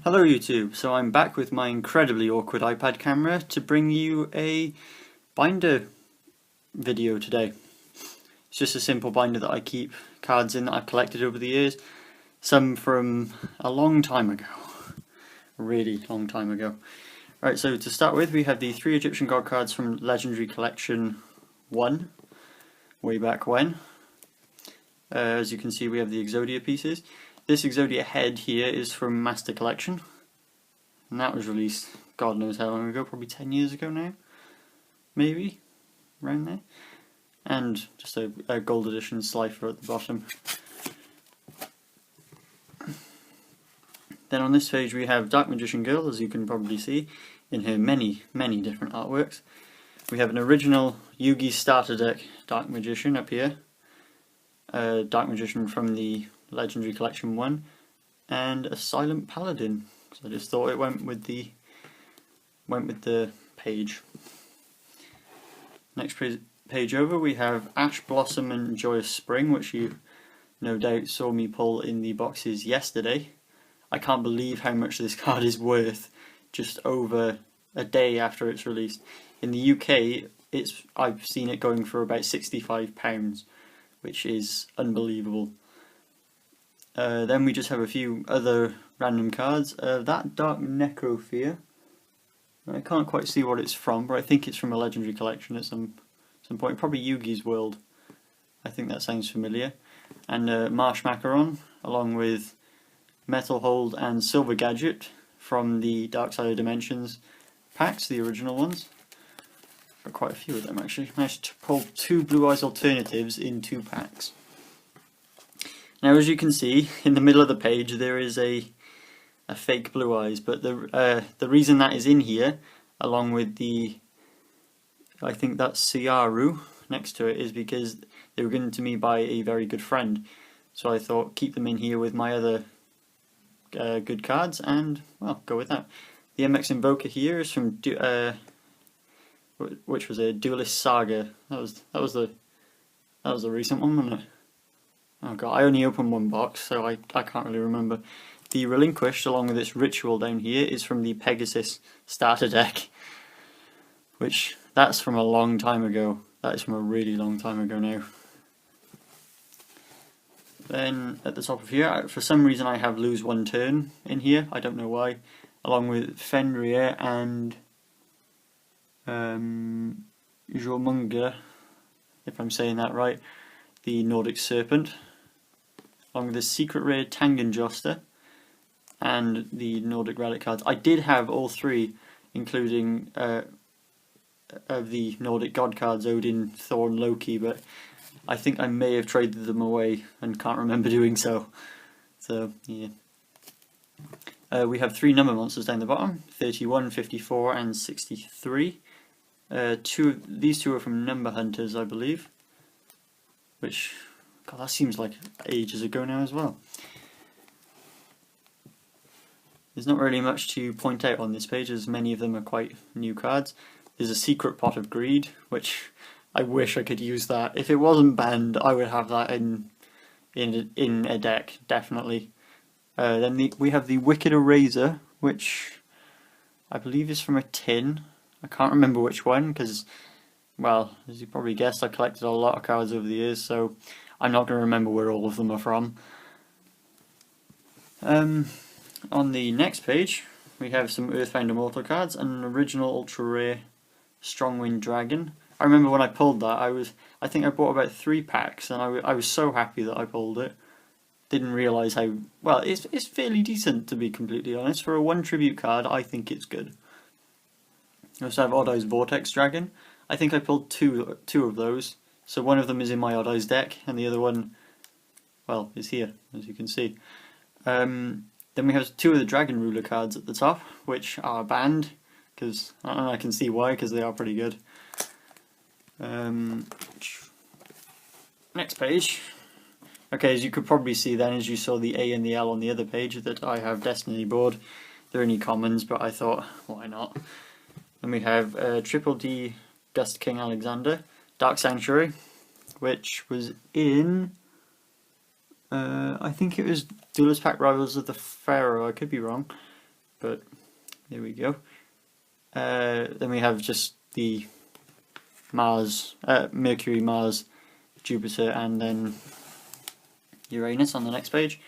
Hello YouTube, so I'm back with my incredibly awkward iPad camera to bring you a binder video today. It's just a simple binder that I keep cards in that I've collected over the years, some from a long time ago, a really long time ago. Right, so to start with we have the 3 Egyptian God cards from Legendary Collection 1, way back when. As you can see we have the Exodia pieces. This Exodia head here is from Master Collection, and that was released God knows how long ago, probably 10 years ago now, maybe, around there. And just a gold edition Slifer at the bottom. Then on this page we have Dark Magician Girl, as you can probably see, in her many different artworks. We have an original Yugi starter deck Dark Magician up here, Dark Magician from the Legendary Collection 1, and a Silent Paladin. So I just thought it went with the page. Next page over we have Ash Blossom and Joyous Spring, which you no doubt saw me pull in the boxes yesterday. I can't believe how much this card is worth just over a day after it's released. In the UK I've seen it going for about £65, which is unbelievable. Then we just have a few other random cards. That Dark Necrosphere, I can't quite see what it's from, but I think it's from a Legendary Collection at some point. Probably Yugi's World. I think that sounds familiar. And Marsh Macaron, along with Metal Hold and Silver Gadget from the Dark Side of Dimensions packs, the original ones. Got quite a few of them actually. Managed to pull 2 Blue Eyes alternatives in 2 packs. Now, as you can see, in the middle of the page there is a fake Blue Eyes, but the reason that is in here, along with the, I think that's Ciaru next to it, is because they were given to me by a very good friend. So I thought keep them in here with my other good cards, and well, go with that. The MX Invoker here is from which was a Duelist Saga. That was the recent one, wasn't it? Oh god, I only opened one box, so I can't really remember. The Relinquished, along with its Ritual down here, is from the Pegasus starter deck, which that's from a long time ago. That is from a really long time ago now. Then at the top of here, for some reason I have Lose One Turn in here, I don't know why, along with Fenrir and Jormunga, if I'm saying that right, the Nordic Serpent, along with the Secret Rare Tangenjoster and the Nordic Relic cards. I did have all 3, including of the Nordic God cards, Odin, Thor and Loki, but I think I may have traded them away and can't remember doing so. So yeah. We have 3 number monsters down the bottom, 31, 54 and 63. These two are from Number Hunters, I believe. Which, god, that seems like ages ago now as well. There's not really much to point out on this page, as many of them are quite new cards. There's a Secret Pot of Greed, which I wish I could use that. If it wasn't banned, I would have that in a deck, definitely. Then we have the Wicked Eraser, which I believe is from a tin. I can't remember which one, because, well, as you probably guessed, I collected a lot of cards over the years, so I'm not going to remember where all of them are from. On the next page, we have some Earthbound Immortal cards and an original ultra rare Strongwind Dragon. I remember when I pulled that, I think I bought about 3 packs, and I was so happy that I pulled it. Didn't realise how well it's fairly decent, to be completely honest. For a 1 tribute card, I think it's good. We also have Odd Eyes Vortex Dragon. I think I pulled two of those. So one of them is in my Odd Eyes deck, and the other one, well, is here, as you can see. Then we have 2 of the Dragon Ruler cards at the top, which are banned, because I can see why, because they are pretty good. Next page. Okay, as you could probably see then, as you saw the A and the L on the other page, that I have Destiny board. They're only commons, but I thought, why not? Then we have Triple D Gust King Alexander, Dark Sanctuary, which was in, I think it was Duelist Pack Rivals of the Pharaoh, I could be wrong. but there we go. Then we have just the Mars, Mercury, Mars, Jupiter, and then Uranus on the next page.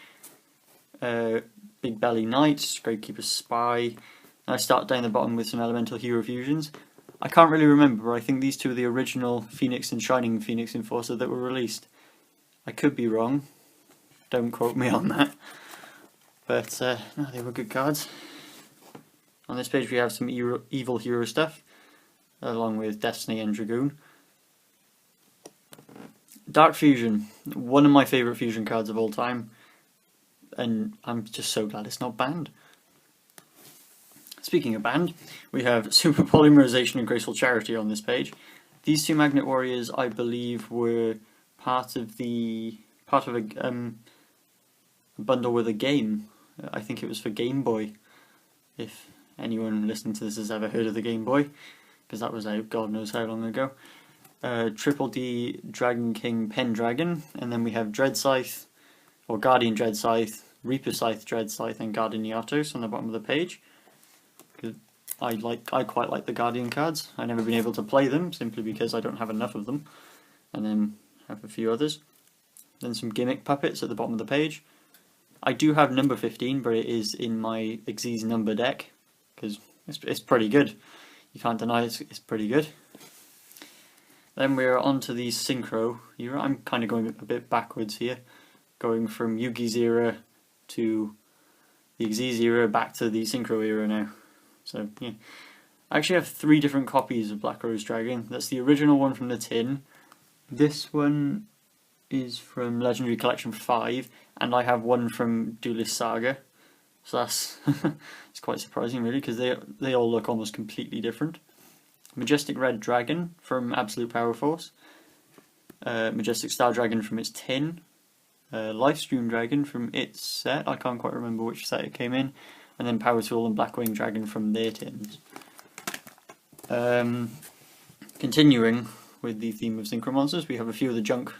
Big Belly Knight, Gravekeeper Spy. And I start down the bottom with some Elemental Hero fusions. I can't really remember, but I think these two are the original Phoenix and Shining Phoenix Enforcer that were released. I could be wrong, don't quote me on that. But no, they were good cards. On this page we have some evil hero stuff, along with Destiny and Dragoon. Dark Fusion, one of my favourite fusion cards of all time, and I'm just so glad it's not banned. Speaking of banned, we have Super Polymerization and Graceful Charity on this page. These two Magnet Warriors, I believe, were part of a bundle with a game. I think it was for Game Boy, if anyone listening to this has ever heard of the Game Boy, because that was out God knows how long ago. Triple D Dragon King Pendragon, and then we have Dread Scythe, or Guardian Dread Scythe, Reaper Scythe Dread Scythe, and Guardian Yatos on the bottom of the page. I quite like the Guardian cards. I've never been able to play them simply because I don't have enough of them, and then have a few others. Then some gimmick puppets at the bottom of the page. I do have number 15, but it is in my Xyz number deck because it's pretty good. You can't deny it's pretty good. Then we're on to the Synchro era. I'm kind of going a bit backwards here, going from Yugi's era to the Xyz era back to the Synchro era now. So yeah, I actually have 3 different copies of Black Rose Dragon. That's the original one from the tin. This one is from Legendary Collection 5, and I have one from Duelist Saga. So that's it's quite surprising really, because they all look almost completely different. Majestic Red Dragon from Absolute Power Force. Majestic Star Dragon from its tin. Lifestream Dragon from its set. I can't quite remember which set it came in. And then Power Tool and Blackwing Dragon from their tins. Continuing with the theme of Synchro Monsters, we have a few of the junk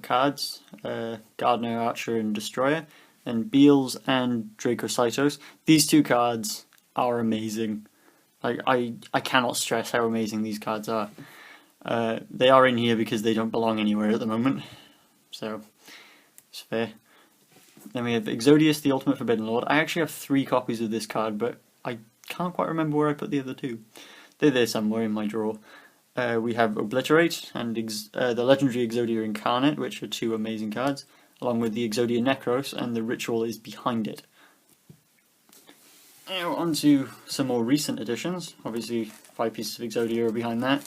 cards. Gardener, Archer and Destroyer. And Beals and Dracocytos. These 2 cards are amazing. Like I cannot stress how amazing these cards are. They are in here because they don't belong anywhere at the moment. So, it's fair. Then we have Exodius, the Ultimate Forbidden Lord. I actually have 3 copies of this card, but I can't quite remember where I put the other 2. They're there somewhere in my drawer. We have Obliterate and the Legendary Exodia Incarnate, which are 2 amazing cards, along with the Exodia Necros, and the Ritual is behind it. Now on to some more recent editions. Obviously 5 pieces of Exodia are behind that.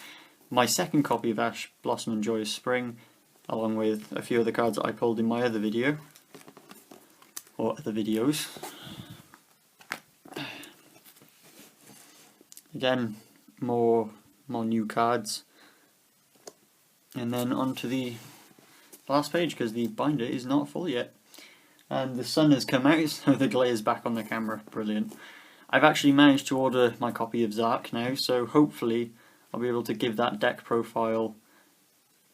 My second copy of Ash Blossom and Joyous Spring, along with a few other cards that I pulled in my other video. Or other videos. Again, more new cards. And then on to the last page, because the binder is not full yet. And the sun has come out, so the glare is back on the camera. Brilliant. I've actually managed to order my copy of Zark now, so hopefully I'll be able to give that deck profile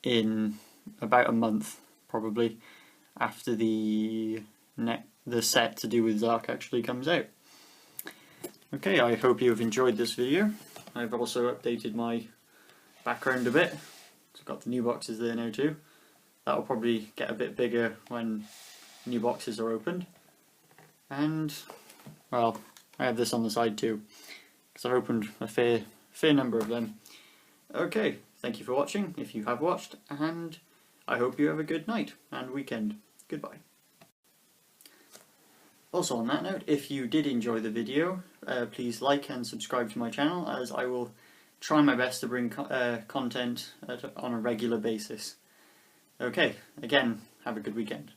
in about a month, probably, after the set to do with Zark actually comes out. Okay, I hope you have enjoyed this video. I've also updated my background a bit. So I've got the new boxes there now too. That'll probably get a bit bigger when new boxes are opened. And, well, I have this on the side too, because I've opened a fair number of them. Okay, thank you for watching, if you have watched, and I hope you have a good night and weekend. Goodbye. Also on that note, if you did enjoy the video, please like and subscribe to my channel, as I will try my best to bring content on a regular basis. Okay, again, have a good weekend.